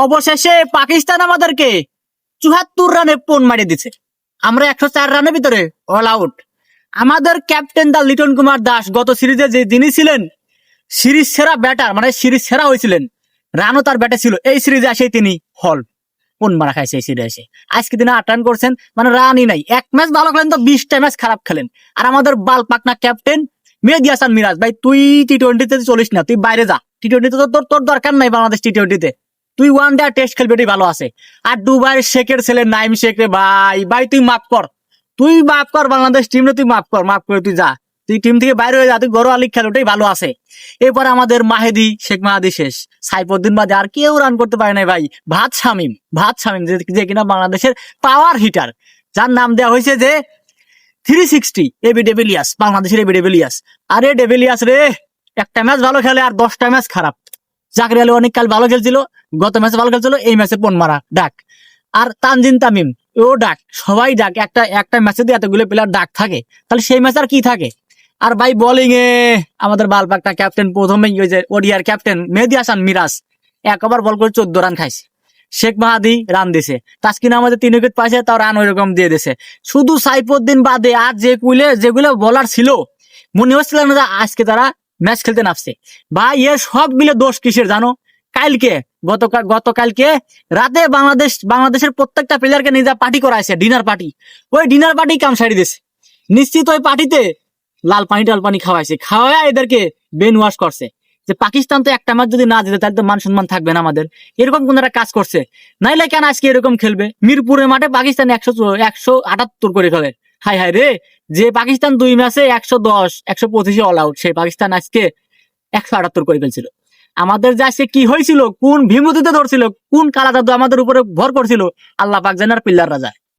অবশেষে পাকিস্তান আমাদেরকে ৭৪ রানে পণ মারিয়ে দিচ্ছে। আমরা ১০৪ রানের ভিতরে অল আউট। আমাদের ক্যাপ্টেন দা লিটন কুমার দাস গত সিরিজে যে যিনি ছিলেন সিরিজ সেরা ব্যাটার, মানে সিরিজ সেরা হয়েছিলেন, রানও তার ব্যাটে ছিল, এই সিরিজে এসে তিনি হল পণ মারা খাইছে। এই সিরিজে এসে আজকে তিনি ৮ রান করছেন, মানে রানই নাই। এক ম্যাচ ভালো খেলেন তো ২০টা ম্যাচ খারাপ খেলেন। আর আমাদের বাল পাকনা ক্যাপ্টেন মেহেদী হাসান মিরাজ, ভাই তুই টি-20-তে চলিস না, তুই বাইরে যা। টি-20-তে তোর তোর দরকার নাই বাংলাদেশ টি-20-তে। তুই ওয়ান ডে টেস্ট খেলবি, এটাই ভালো আছে। আর দুবাইয়ের শেখের ছেলে নাইম শেখ রে ভাই তুই মাফ কর, বাংলাদেশ টিম রে তুই মাফ করে তুই যা, তুই টিম থেকে বাইরে হয়ে যা, তুই ঘরোয়া লিগ খেল, ওটাই ভালো আছে। এরপর আমাদের শেখ মাহাদি শেষ, সাইফুদ্দিন বাদে আর কেউ রান করতে পারে নাই ভাই। ভাত শামিম যে কিনা বাংলাদেশের পাওয়ার হিটার, যার নাম দেওয়া হয়েছে যে 360 এবি ডেভিলিয়াস, বাংলাদেশের এবি ডেভিলিয়াস। আরে ডেভিলিয়াস রে, একটা ম্যাচ ভালো খেলে আর 10টা ম্যাচ খারাপ। জাকির আলী অনেক কাল ভালো খেলছিল, গত ম্যাচে ভালো খেলছিল, এই ম্যাচে পণ মারা ডাক। আর তানজিন তামিম ও ডাক, সবাই ডাক। একটা ম্যাচে যদি এতগুলো প্লেয়ার ডাক থাকে, তাহলে সেই ম্যাচ আর কি থাকে। আর ভাই বোলিং এ আমাদের বালপাকটা ক্যাপ্টেন প্রথমেই ওই যে ওডিআর ক্যাপ্টেন মেহেদী হাসান মিরাজ 1 ওভার বল করে 14 রান খাইছে। শেখ মাহাদি রান দিছে, তাসকিন আমাদের 3 উইকেট পাইছে, তাও রান ওইরকম দিয়ে দিছে। শুধু সাইফুদ্দিন বাদে আর যেগুলো বলার ছিল, মনে হচ্ছিল না যে আজকে তারা ম্যাচ খেলতে নামছে। ভাই এ সব মিলে দোষ কিসের জানো? গতকালকে রাতে বাংলাদেশের প্রত্যেকটা প্লেয়ারকে নিজে পার্টি করাইছে, ডিনার পার্টি। ওই ডিনার পার্টি কাম সারি দিছে। নিশ্চিত ওই পার্টিতে লাল পানি খাওয়াইছে, খাওয়ায় এদেরকে ব্রেন ওয়াশ করছে যে পাকিস্তান তো একটা ম্যাচ যদি না জিতে তাহলে তো মান সম্মান থাকবে না আমাদের। এরকম কোন একটা কাজ করছে, নাইলে কেন আজকে এরকম খেলবে? মিরপুরের মাঠে পাকিস্তান 178 করে খেলে। হাই রে, যে পাকিস্তান 2 ম্যাচে 110 125 অল আউট, সেই পাকিস্তান আজকে 178 করে ফেলছিল। আমাদের যে আজকে কি হয়েছিল, কোন ভীমতিতে ধরছিল, কোন কালা জাদু আমাদের উপরে ভর করছিল, আল্লাহ পাক জানে আর পিল্লাররা যায়।